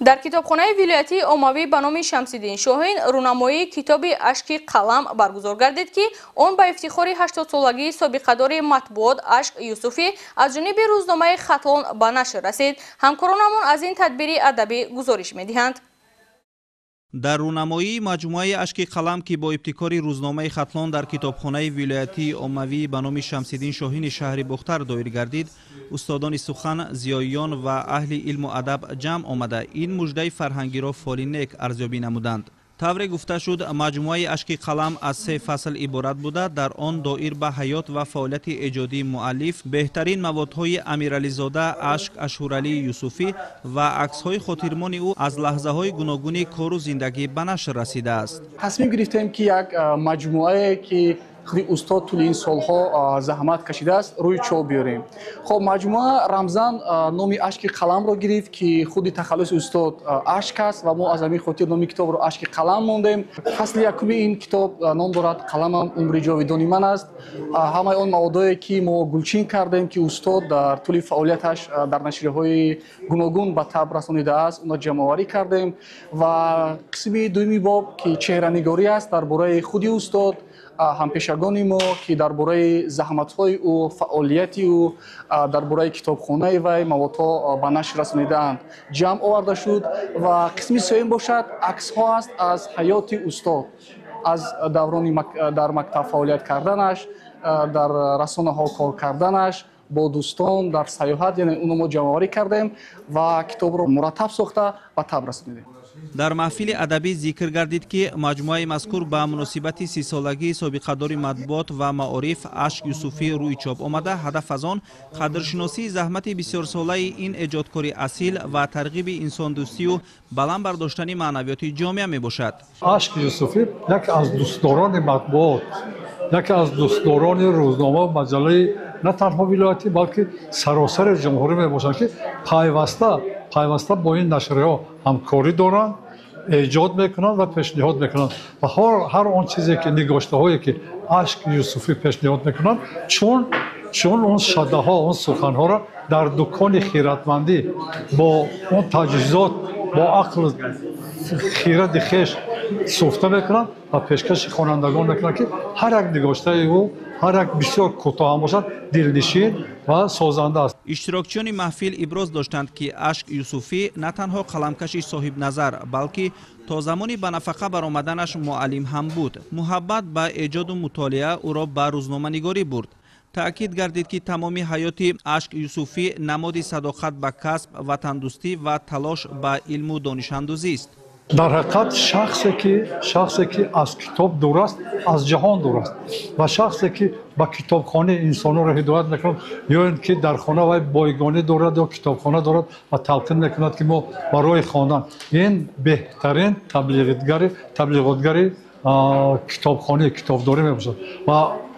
در کتابخانه ولایتی عمومی به نام شمس‌الدین شاهین رونمایی کتاب اشک قلم برگزار گردید که آن به افتخار 80 سالگی سابقه‌دار مطبوعات اشک یوسفی از جانب روزنامه خطلان به نشر رسید. همکارانمان از این تدبیر ادبی گزارش می‌دهند. در رونمایی مجموعه اشک قلم که با ابتکار روزنامه خطلان در کتابخانه ولایتی عمومی به نام شمس‌الدین شاهین شهر بختر دایر گردید، استادان سخن، زیاییان و اهل علم و ادب جمع آمده این مژده فرهنگی را فال نیک ارزیابی نمودند. طور گفته شد مجموعه اشک قلم از 3 فصل عبارت بوده، در آن دایر به حیات و فعالیت ایجادی مؤلف، بهترین موادهای امیرعلی زاده اشک اشهرعلی یوسفی و عکس‌های خاطرمان او از لحظه‌های گوناگون کار و زندگی به نشر رسیده است. تصمیم گرفتیم که یک مجموعه که خود استاد طول این سالها زحمت کشیده است روی چوب بیاریم. خب مجموعه رمزان نام اشک قلم رو گرفت که خود تخلص استاد اشک است و ما از همین خاطر نام کتاب رو اشک قلم موندیم. فصل یکم این کتاب نام دارد قلمم عمر جاودانی من است. همه اون موادایی که ما گلچین کردیم که استاد در طول فعالیتش در نشریه‌های گوناگون به تب رسانیده است اون جمع آوری کردیم و قسم دومی باب که چهره‌نگاری است درباره خود استاد همپیشگانی ما که درباره زحمت‌های او، فعالیتی او، درباره کتابخانه و موادها به نشر رسانیده‌اند جمع آورده شد و قسم سوم باشد عکس‌ها است از حیات استاد، از دوران در مکتب فعالیت کردنش، در رسانه‌ها کار کردنش، با دوستان در سیاحت، یعنی اونو ما جمع آوری کردیم و کتاب رو مرتب ساخته و تب رسانیدیم. در محفل ادبی ذکر گردید که مجموعه مذکور به مناسبت 30 سالگی سابقه‌دار مطبوعات و معارف اشک یوسفی روی چاپ آمده. هدف از آن قدرشناسی زحمت بسیار ساله این ایجادکاری اصیل و ترغیب انسان دوستی و بلند برداشتن معنویات جامعه می باشد. اشک یوسفی یکی از دوستداران مطبوعات، یکی از دوستداران روزنامه و مجله نه تنها ولایتی بلکه سراسر جمهوری می باشند که پیوسته با این نشریه‌ها همکاری دارند، ایجاد میکنند و پیشنهاد میکنند و هر آن چیزی که نگاشته هایی که اشک یوسفی پیشنهاد میکنند چون اون شده ها اون سخن ها را در دکان خیرتمندی با اون تجهیزات با عقل خیرت خویش سفته میکنند و پیشکش خوانندگان میکنند که هر یک نگاشته او هر یک بسیار کوتاه هم باشد دلنشین و سازنده است. اشتراکچیان محفل ابراز داشتند که اشک یوسفی نه تنها قلمکش صاحب نظر بلکه تا زمانی به نفقه برآمدنش معلم هم بود. محبت به ایجاد و مطالعه او را به روزنامه نگاری برد. تأکید گردید که تمامی حیات اشک یوسفی نماد صداقت به کسب، وطندوستی و تلاش به علم و دانش اندوزی است. در حقیقت شخصی که از کتاب دور است از جهان دور است و شخصی که با کتابخانه انسان‌ها را هدایت می‌کند یا اینکه در خانه و بایگانی دارد یا کتابخانه دارد و تلقین می‌کند که ما برای خواندن این بهترین تبلیغاتگر کتابخانه کتابداری می‌باشد و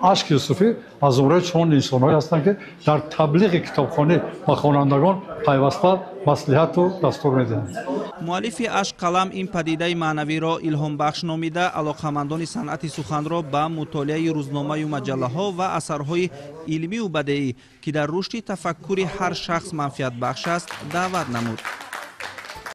اشک یوسفی از زمره چون انسان‌هایی هستند که در تبلیغ کتابخانه و خوانندگان پیوسته مصلحت و دستور می‌دهند. مؤلف اشک قلم این پدیده معنوی را الهام بخش نامیده علاقه‌مندان صنعت سخن را به مطالعه روزنامه و مجله‌ها و اثرهای علمی و بدیعی که در رشد تفکر هر شخص منفعت بخش است دعوت نمود.